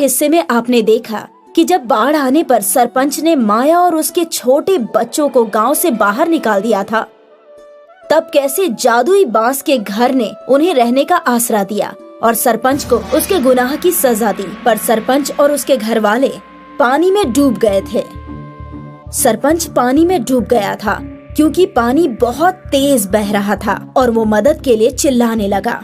हिस्से में आपने देखा कि जब बाढ़ आने पर सरपंच ने माया और उसके छोटे बच्चों को गांव से बाहर निकाल दिया था, तब कैसे जादुई बांस के घर ने उन्हें रहने का आसरा दिया और सरपंच को उसके गुनाह की सजा दी। पर सरपंच और उसके घर वाले पानी में डूब गए थे। सरपंच पानी में डूब गया था क्योंकि पानी बहुत तेज बह रहा था और वो मदद के लिए चिल्लाने लगा,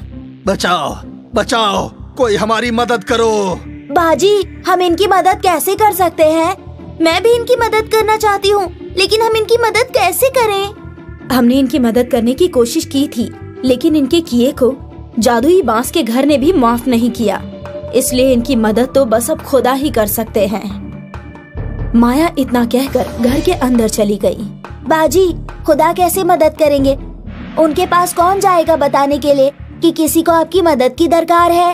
बचाओ बचाओ, कोई हमारी मदद करो। बाजी, हम इनकी मदद कैसे कर सकते हैं? मैं भी इनकी मदद करना चाहती हूँ, लेकिन हम इनकी मदद कैसे करें? हमने इनकी मदद करने की कोशिश की थी, लेकिन इनके किए को जादुई बांस के घर ने भी माफ नहीं किया, इसलिए इनकी मदद तो बस अब खुदा ही कर सकते हैं। माया इतना कहकर घर के अंदर चली गई। बाजी, खुदा कैसे मदद करेंगे? उनके पास कौन जाएगा बताने के लिए कि किसी को आपकी मदद की दरकार है?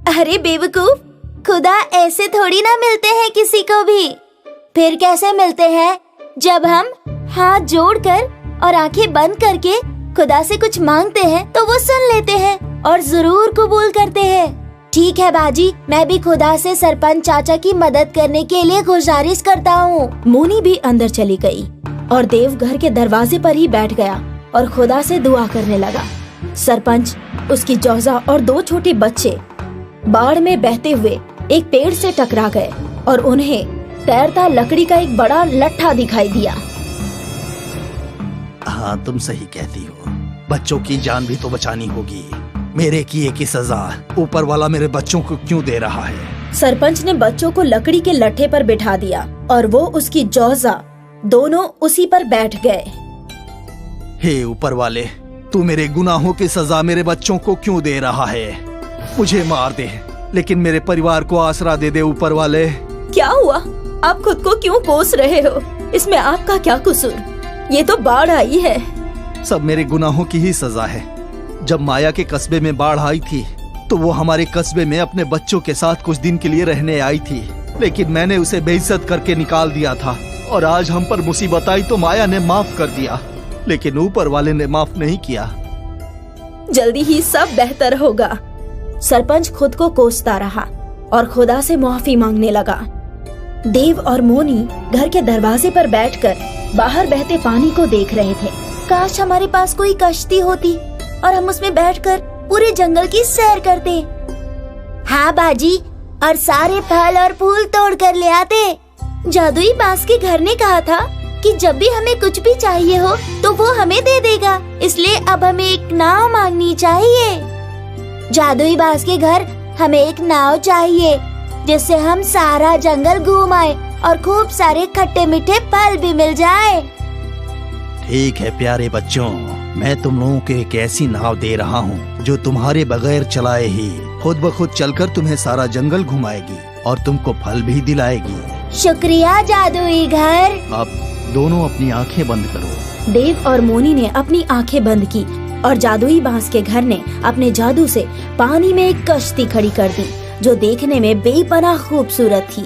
अरे बेवकूफ, खुदा ऐसे थोड़ी ना मिलते हैं किसी को भी। फिर कैसे मिलते हैं? जब हम हाथ जोड़कर और आंखें बंद करके खुदा से कुछ मांगते हैं तो वो सुन लेते हैं और जरूर कबूल करते हैं। ठीक है बाजी, मैं भी खुदा से सरपंच चाचा की मदद करने के लिए गुजारिश करता हूँ। मोनी भी अंदर चली गई और देव घर के दरवाजे पर ही बैठ गया और खुदा से दुआ करने लगा। सरपंच, उसकी जोजा और 2 छोटे बच्चे बाढ़ में बहते हुए एक पेड़ से टकरा गए और उन्हें तैरता लकड़ी का एक बड़ा लट्ठा दिखाई दिया। हाँ, तुम सही कहती हो, बच्चों की जान भी तो बचानी होगी। मेरे किए की सजा ऊपर वाला मेरे बच्चों को क्यों दे रहा है? सरपंच ने बच्चों को लकड़ी के लट्ठे पर बिठा दिया और वो उसकी जोजा दोनों उसी पर बैठ गए। हे ऊपर वाले, तू मेरे गुनाहों की सजा मेरे बच्चों को क्यों दे रहा है? मुझे मार दे, लेकिन मेरे परिवार को आसरा दे दे ऊपर वाले। क्या हुआ? आप खुद को क्यों कोस रहे हो? इसमें आपका क्या कसूर? ये तो बाढ़ आई है। सब मेरे गुनाहों की ही सजा है। जब माया के कस्बे में बाढ़ आई थी तो वो हमारे कस्बे में अपने बच्चों के साथ कुछ दिन के लिए रहने आई थी, लेकिन मैंने उसे बेइज्जत करके निकाल दिया था और आज हम पर मुसीबत आई तो माया ने माफ कर दिया, लेकिन ऊपर वाले ने माफ नहीं किया। जल्दी ही सब बेहतर होगा। सरपंच खुद को कोसता रहा और खुदा से माफी मांगने लगा। देव और मोनी घर के दरवाजे पर बैठकर बाहर बहते पानी को देख रहे थे। काश हमारे पास कोई कश्ती होती और हम उसमें बैठकर पूरे जंगल की सैर करते। हाँ बाजी, और सारे फल और फूल तोड़ कर ले आते। जादुई बांस के घर ने कहा था कि जब भी हमें कुछ भी चाहिए हो तो वो हमें दे देगा, इसलिए अब हमें एक नाव मांगनी चाहिए। जादुई बांस के घर, हमें एक नाव चाहिए जिससे हम सारा जंगल घूम आए और खूब सारे खट्टे मीठे फल भी मिल जाए। ठीक है प्यारे बच्चों, मैं तुम लोगों को एक ऐसी नाव दे रहा हूँ जो तुम्हारे बगैर चलाए ही खुद ब खुद चलकर तुम्हें सारा जंगल घुमाएगी और तुमको फल भी दिलाएगी। शुक्रिया जादुई घर। अब दोनों अपनी आंखें बंद करो। देव और मोनी ने अपनी आंखें बंद की और जादुई बांस के घर ने अपने जादू से पानी में एक कश्ती खड़ी कर दी जो देखने में बेपनाह खूबसूरत थी।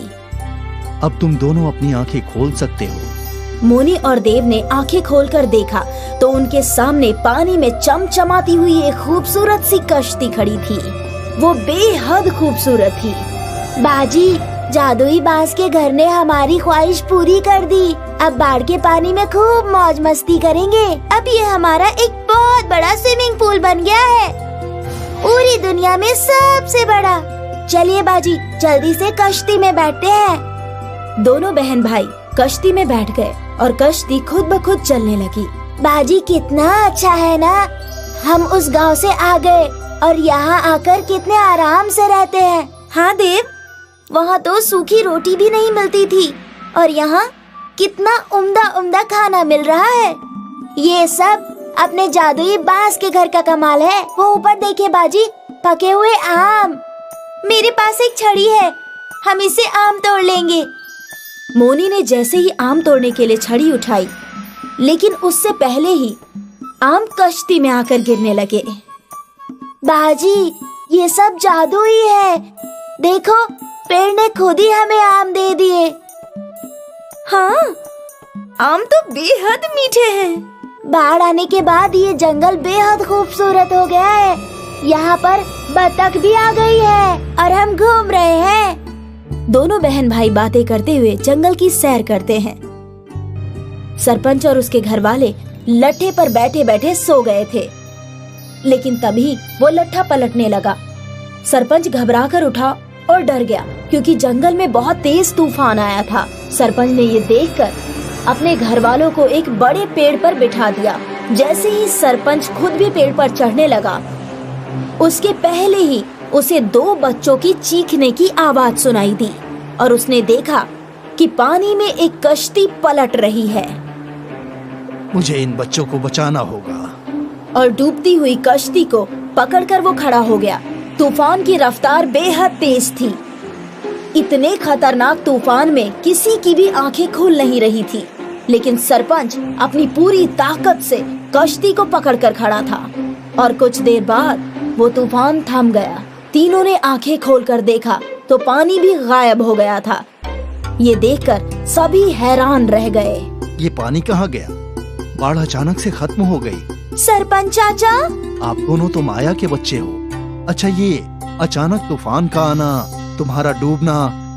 अब तुम दोनों अपनी आंखें खोल सकते हो। मोनी और देव ने आंखें खोलकर देखा तो उनके सामने पानी में चमचमाती हुई एक खूबसूरत सी कश्ती खड़ी थी। वो बेहद खूबसूरत थी। बाजी, जादुई बांस के घर ने हमारी ख्वाहिश पूरी कर दी। अब बाढ़ के पानी में खूब मौज मस्ती करेंगे। अब ये हमारा एक बहुत बड़ा स्विमिंग पूल बन गया है, पूरी दुनिया में सबसे बड़ा। चलिए बाजी, जल्दी से कश्ती में बैठते हैं। दोनों बहन भाई कश्ती में बैठ गए और कश्ती खुद ब खुद चलने लगी। बाजी, कितना अच्छा है ना, हम उस गांव से आ गए और यहाँ आकर कितने आराम से रहते हैं। हाँ देव, वहाँ तो सूखी रोटी भी नहीं मिलती थी और यहाँ कितना उम्दा उम्दा खाना मिल रहा है। ये सब अपने जादुई बांस के घर का कमाल है। वो ऊपर देखिए बाजी, पके हुए आम। मेरे पास एक छड़ी है, हम इससे आम तोड़ लेंगे। मोनी ने जैसे ही आम तोड़ने के लिए छड़ी उठाई, लेकिन उससे पहले ही आम कश्ती में आकर गिरने लगे। बाजी, ये सब जादू ही है। देखो, पेड़ ने खुद ही हमें आम दे दिए। हाँ, आम तो बेहद मीठे हैं। बाढ़ आने के बाद ये जंगल बेहद खूबसूरत हो गया है। यहाँ पर बतख भी आ गई है और हम घूम रहे हैं। दोनों बहन भाई बातें करते हुए जंगल की सैर करते हैं। सरपंच और उसके घर वाले लट्ठे पर बैठे बैठे सो गए थे, लेकिन तभी वो लट्ठा पलटने लगा। सरपंच घबरा कर उठा और डर गया, क्योंकि जंगल में बहुत तेज तूफान आया था। सरपंच ने ये देखकर अपने घर वालों को एक बड़े पेड़ पर बिठा दिया। जैसे ही सरपंच खुद भी पेड़ पर चढ़ने लगा, उसके पहले ही उसे 2 बच्चों की चीखने की आवाज सुनाई दी और उसने देखा कि पानी में एक कश्ती पलट रही है। मुझे इन बच्चों को बचाना होगा। और डूबती हुई कश्ती को पकड़कर वो खड़ा हो गया। तूफान की रफ्तार बेहद तेज थी। इतने खतरनाक तूफान में किसी की भी आंखें खुल नहीं रही थी, लेकिन सरपंच अपनी पूरी ताकत से कश्ती को पकड़कर खड़ा था। और कुछ देर बाद वो तूफान थम गया। तीनों ने आंखें खोलकर देखा तो पानी भी गायब हो गया था। ये देखकर सभी हैरान रह गए। ये पानी कहाँ गया? बाढ़ अचानक से खत्म हो गई। सरपंच चाचा, आप दोनों तो माया के बच्चे हो। अच्छा, ये अचानक तूफान का आना, तुम्हारा डूबना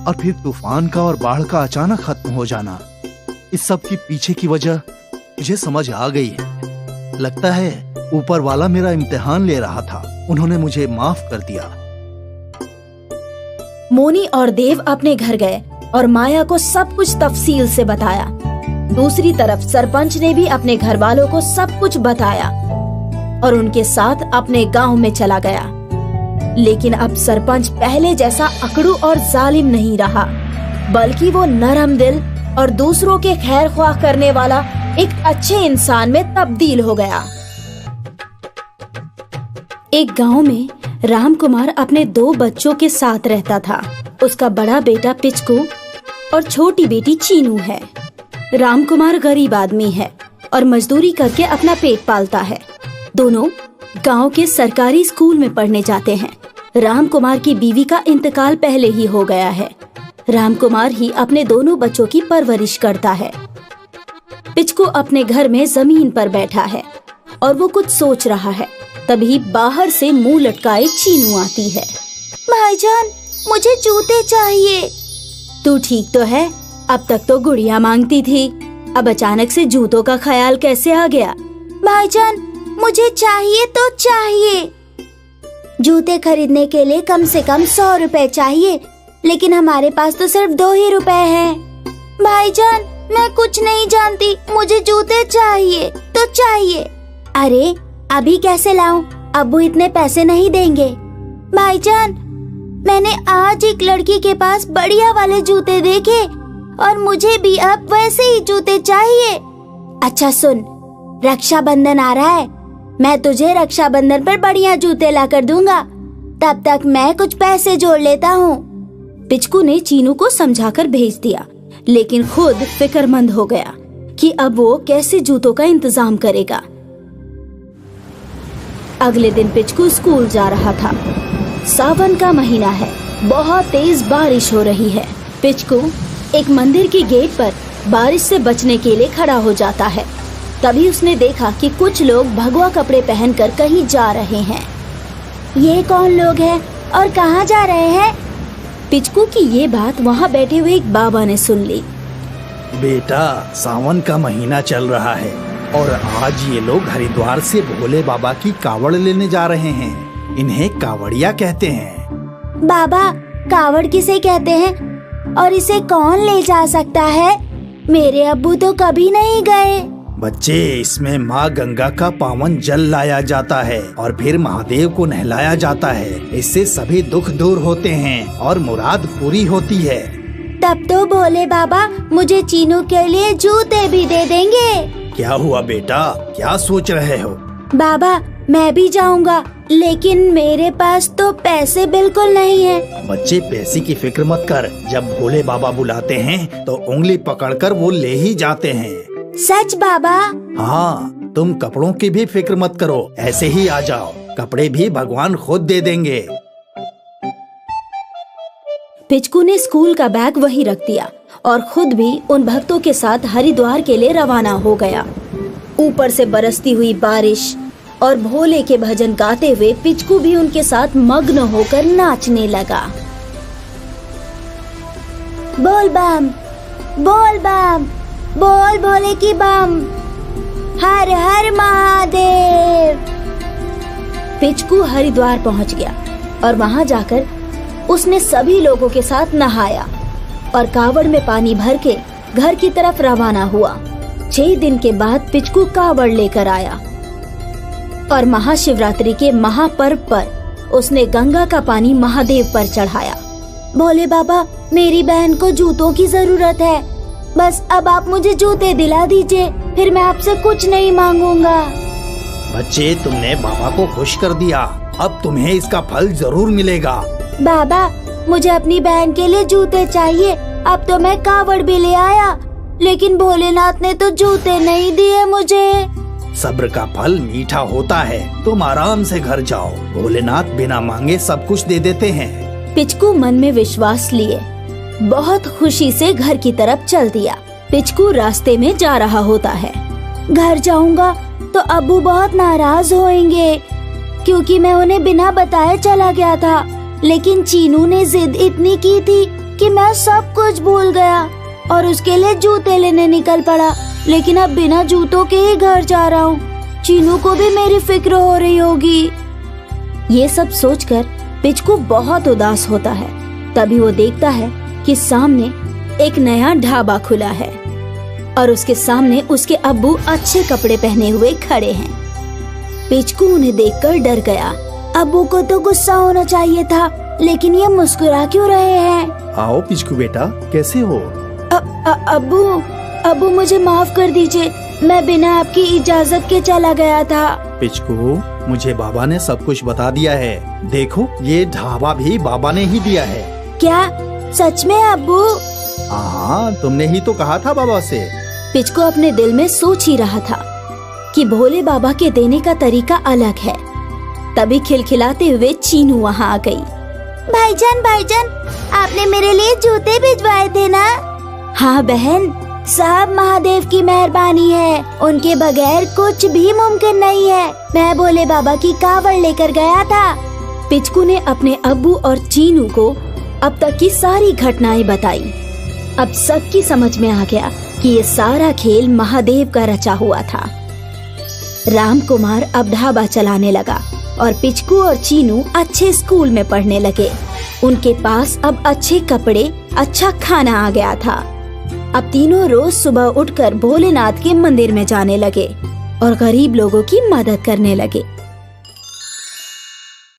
और फिर तूफान का और बाढ़ का अचानक खत्म हो जाना, इस सब की पीछे की वजह मुझे समझ आ गई है। लगता है ऊपर वाला मेरा इम्तिहान ले रहा था। उन्होंने मुझे माफ कर दिया। मोनी और देव अपने घर गए और माया को सब कुछ तफसील से बताया। दूसरी तरफ सरपंच ने भी अपने घर वालों को सब कुछ बताया और उनके साथ अपने गांव में चला गया। लेकिन अब सरपंच पहले जैसा अकड़ू और जालिम नहीं रहा, बल्कि वो नरम दिल और दूसरों के खैर ख्वाह करने वाला एक अच्छे इंसान में तब्दील हो गया। एक गांव में राम कुमार अपने 2 बच्चों के साथ रहता था। उसका बड़ा बेटा पिचकू और छोटी बेटी चीनू है। राम कुमार गरीब आदमी है और मजदूरी करके अपना पेट पालता है। दोनों गांव के सरकारी स्कूल में पढ़ने जाते हैं। राम कुमार की बीवी का इंतकाल पहले ही हो गया है। राम कुमार ही अपने दोनों बच्चों की परवरिश करता है। पिचकू अपने घर में जमीन पर बैठा है और वो कुछ सोच रहा है। तभी बाहर से मुंह लटकाए चीनू आती है। भाईजान, मुझे जूते चाहिए। तू ठीक तो है? अब तक तो गुड़िया मांगती थी, अब अचानक से जूतों का ख्याल कैसे आ गया? भाईजान, मुझे चाहिए तो चाहिए। जूते खरीदने के लिए कम से कम 100 रुपए चाहिए, लेकिन हमारे पास तो सिर्फ 2 ही रुपए हैं। भाईजान, मैं कुछ नहीं जानती, मुझे जूते चाहिए तो चाहिए। अरे अभी कैसे लाऊं? अब्बू इतने पैसे नहीं देंगे। भाईजान, मैंने आज एक लड़की के पास बढ़िया वाले जूते देखे और मुझे भी अब वैसे ही जूते चाहिए। अच्छा सुन, रक्षाबंधन आ रहा है, मैं तुझे रक्षाबंधन पर बढ़िया जूते ला कर दूंगा। तब तक मैं कुछ पैसे जोड़ लेता हूँ। पिचकू ने चीनू को समझाकर भेज दिया, लेकिन खुद फिक्रमंद हो गया कि अब वो कैसे जूतों का इंतजाम करेगा। अगले दिन पिचकू स्कूल जा रहा था। सावन का महीना है, बहुत तेज बारिश हो रही है। पिचकू एक मंदिर की गेट पर बारिश से बचने के लिए खड़ा हो जाता है। तभी उसने देखा कि कुछ लोग भगवा कपड़े पहनकर कहीं जा रहे हैं। ये कौन लोग हैं और कहाँ जा रहे हैं? पिचकू की ये बात वहाँ बैठे हुए एक बाबा ने सुन ली। बेटा, सावन का महीना चल रहा है और आज ये लोग हरिद्वार से भोले बाबा की कावड़ लेने जा रहे हैं। इन्हें कावड़िया कहते हैं। बाबा, कावड़ किसे कहते हैं और इसे कौन ले जा सकता है? मेरे अब्बू तो कभी नहीं गए। बच्चे, इसमें माँ गंगा का पावन जल लाया जाता है और फिर महादेव को नहलाया जाता है। इससे सभी दुख दूर होते हैं और मुराद पूरी होती है। तब तो भोले बाबा मुझे चीनू के लिए जूते भी दे देंगे। क्या हुआ बेटा, क्या सोच रहे हो? बाबा, मैं भी जाऊंगा, लेकिन मेरे पास तो पैसे बिल्कुल नहीं है। बच्चे, पैसे की फिक्र मत कर। जब भोले बाबा बुलाते हैं तो उंगली पकड़कर वो ले ही जाते हैं। सच बाबा? हाँ, तुम कपड़ों की भी फिक्र मत करो, ऐसे ही आ जाओ। कपड़े भी भगवान खुद दे देंगे। पिचकू ने स्कूल का बैग वहीं रख दिया और खुद भी उन भक्तों के साथ हरिद्वार के लिए रवाना हो गया। ऊपर से बरसती हुई बारिश और भोले के भजन गाते हुए पिचकू भी उनके साथ मग्न होकर नाचने लगा। बोल बम, बोल बम, बोल भोले की बम, हर हर महादेव। पिचकू हरिद्वार पहुंच गया और वहां जाकर उसने सभी लोगों के साथ नहाया और कावड़ में पानी भर के घर की तरफ रवाना हुआ। 6 दिन के बाद पिचकू कावड़ लेकर आया और महाशिवरात्रि के महापर्व पर उसने गंगा का पानी महादेव पर चढ़ाया। भोले बाबा, मेरी बहन को जूतों की जरूरत है, बस अब आप मुझे जूते दिला दीजिए, फिर मैं आपसे कुछ नहीं मांगूंगा। बच्चे, तुमने बाबा को खुश कर दिया, अब तुम्हें इसका फल जरूर मिलेगा। बाबा, मुझे अपनी बहन के लिए जूते चाहिए, अब तो मैं कावड़ भी ले आया, लेकिन भोलेनाथ ने तो जूते नहीं दिए मुझे। सब्र का फल मीठा होता है, तुम आराम से घर जाओ, भोलेनाथ बिना मांगे सब कुछ दे देते हैं। पिचकू मन में विश्वास लिए बहुत खुशी से घर की तरफ चल दिया। पिचकू रास्ते में जा रहा होता है। घर जाऊंगा तो अब्बू बहुत नाराज होंगे क्योंकि मैं उन्हें बिना बताए चला गया था, लेकिन चीनू ने जिद इतनी की थी कि मैं सब कुछ भूल गया और उसके लिए जूते लेने निकल पड़ा, लेकिन अब बिना जूतों के ही घर जा रहा हूँ। चीनू को भी मेरी फिक्र हो रही होगी। ये सब सोचकर पिचकू बहुत उदास होता है। तभी वो देखता है कि सामने एक नया ढाबा खुला है और उसके सामने उसके अब्बू अच्छे कपड़े पहने हुए खड़े हैं। पिचकू उन्हें देखकर डर गया। अब्बू को तो गुस्सा होना चाहिए था, लेकिन ये मुस्कुरा क्यों रहे हैं? आओ पिचकू बेटा, कैसे हो? अब्बू मुझे माफ कर दीजिए, मैं बिना आपकी इजाजत के चला गया था। पिचकू, मुझे बाबा ने सब कुछ बता दिया है। देखो, ये ढाबा भी बाबा ने ही दिया है। क्या सच में अब्बू? हाँ, तुमने ही तो कहा था बाबा से। पिचकू अपने दिल में सोच ही रहा था कि भोले बाबा के देने का तरीका अलग है। तभी खिलखिलाते हुए चीनू वहाँ आ गई। भाईजान, आपने मेरे लिए जूते भिजवाए थे ना? हाँ बहन, सब महादेव की मेहरबानी है, उनके बगैर कुछ भी मुमकिन नहीं है। मैं भोले बाबा की कावड़ लेकर गया था। पिचकू ने अपने अब्बू और चीनू को अब तक की सारी घटनाएं बताई। अब सबकी समझ में आ गया कि ये सारा खेल महादेव का रचा हुआ था। राम कुमार अब ढाबा चलाने लगा और पिचकू और चीनू अच्छे स्कूल में पढ़ने लगे। उनके पास अब अच्छे कपड़े, अच्छा खाना आ गया था। अब तीनों रोज सुबह उठकर भोलेनाथ के मंदिर में जाने लगे और गरीब लोगों की मदद करने लगे।